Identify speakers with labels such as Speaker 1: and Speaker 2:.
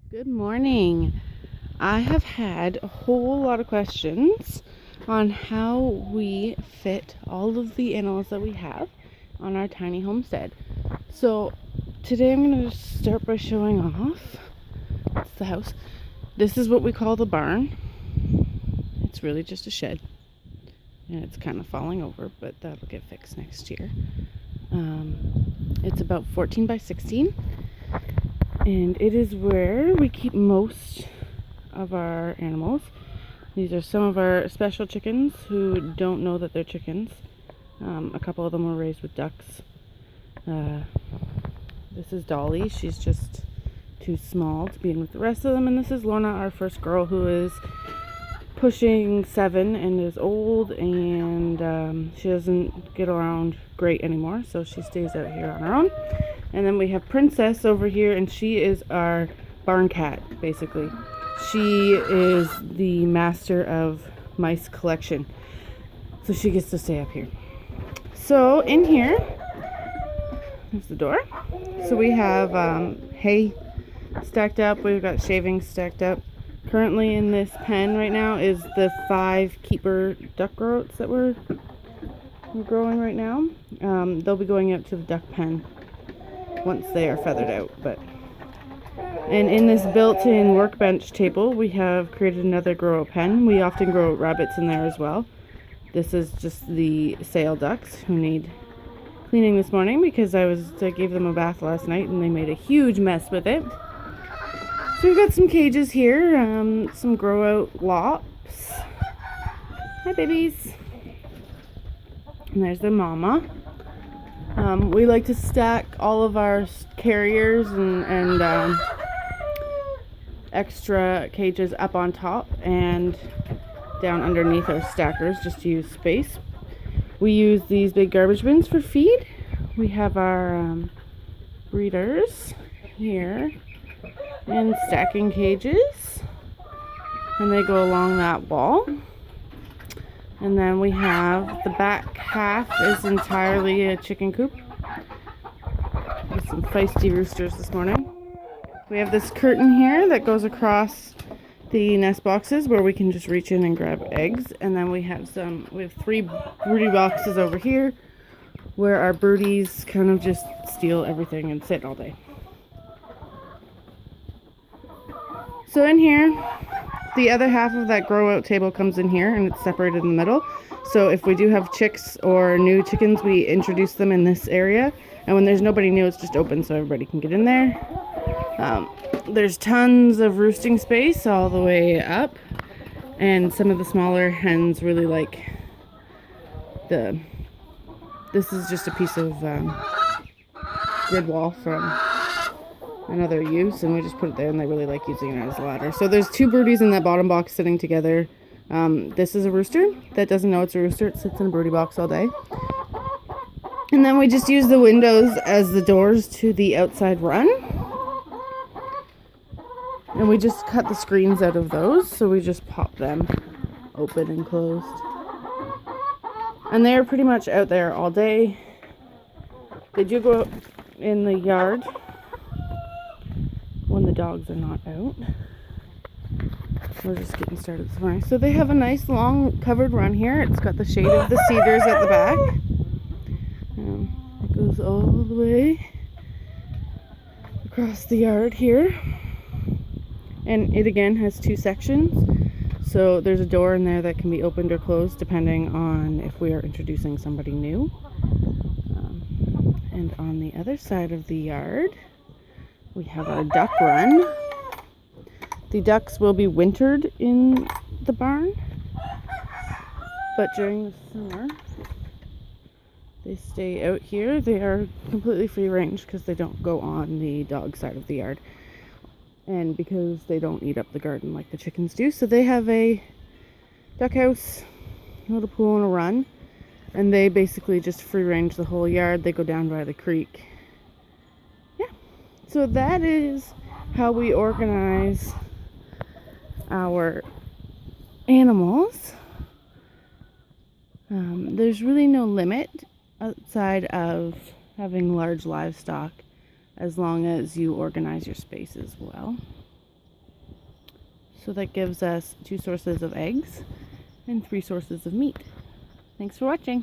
Speaker 1: Good morning. I have had a whole lot of questions on how we fit all of the animals that we have on our tiny homestead. So today I'm going to start by showing off. That's the house. This is what we call the barn. It's really just a shed. And it's kind of falling over, but that'll get fixed next year. It's about 14 by 16. And it is where we keep most of our animals. These are some of our special chickens who don't know that they're chickens. A couple of them were raised with ducks. This is Dolly. She's just too small to be in with the rest of them. And this is Lorna, our first girl, who is pushing 7 and is old, and she doesn't get around great anymore, so she stays out here on her own. And then we have Princess over here, and she is our barn cat, basically. She is the master of mice collection, so she gets to stay up here. So in here, there's the door. So we have hay stacked up. We've got shavings stacked up. Currently in this pen right now is the 5 keeper duck groats that we're growing right now. They'll be going out to the duck pen once they are feathered out. And in this built-in workbench table, we have created another grow out pen. We often grow out rabbits in there as well. This is just the sale ducks who need cleaning this morning because I gave them a bath last night and they made a huge mess with it. So we've got some cages here, some grow out lops. Hi babies. And there's their mama. We like to stack all of our carriers and extra cages up on top and down underneath our stackers just to use space. We use these big garbage bins for feed. We have our breeders here and stacking cages, and they go along that wall. And then we have the back half is entirely a chicken coop with some feisty roosters this morning. We have this curtain here that goes across the nest boxes where we can just reach in and grab eggs. And then we have 3 broody boxes over here where our broodies kind of just steal everything and sit all day. So in here, the other half of that grow out table comes in here, and it's separated in the middle. So if we do have chicks or new chickens, we introduce them in this area. And when there's nobody new, it's just open so everybody can get in there. There's tons of roosting space all the way up. And some of the smaller hens really like this is just a piece of grid wall from another use, and we just put it there, and they really like using it as a ladder. So there's 2 broodies in that bottom box sitting together. This is a rooster that doesn't know it's a rooster. It sits in a broody box all day. And then we just use the windows as the doors to the outside run. And we just cut the screens out of those, so we just pop them open and closed. And they're pretty much out there all day. They do go out in the yard when the dogs are not out. We're just getting started this morning. So they have a nice long covered run here. It's got the shade of the cedars at the back. It goes all the way across the yard here. And it again has 2 sections. So there's a door in there that can be opened or closed depending on if we are introducing somebody new. And on the other side of the yard, we have our duck run. The ducks will be wintered in the barn, but during the summer, they stay out here. They are completely free range because they don't go on the dog side of the yard, and because they don't eat up the garden like the chickens do. So they have a duck house, a little pool and a run, and they basically just free range the whole yard. They go down by the creek. So that is how we organize our animals. There's really no limit outside of having large livestock as long as you organize your spaces well. So that gives us 2 sources of eggs and 3 sources of meat. Thanks for watching.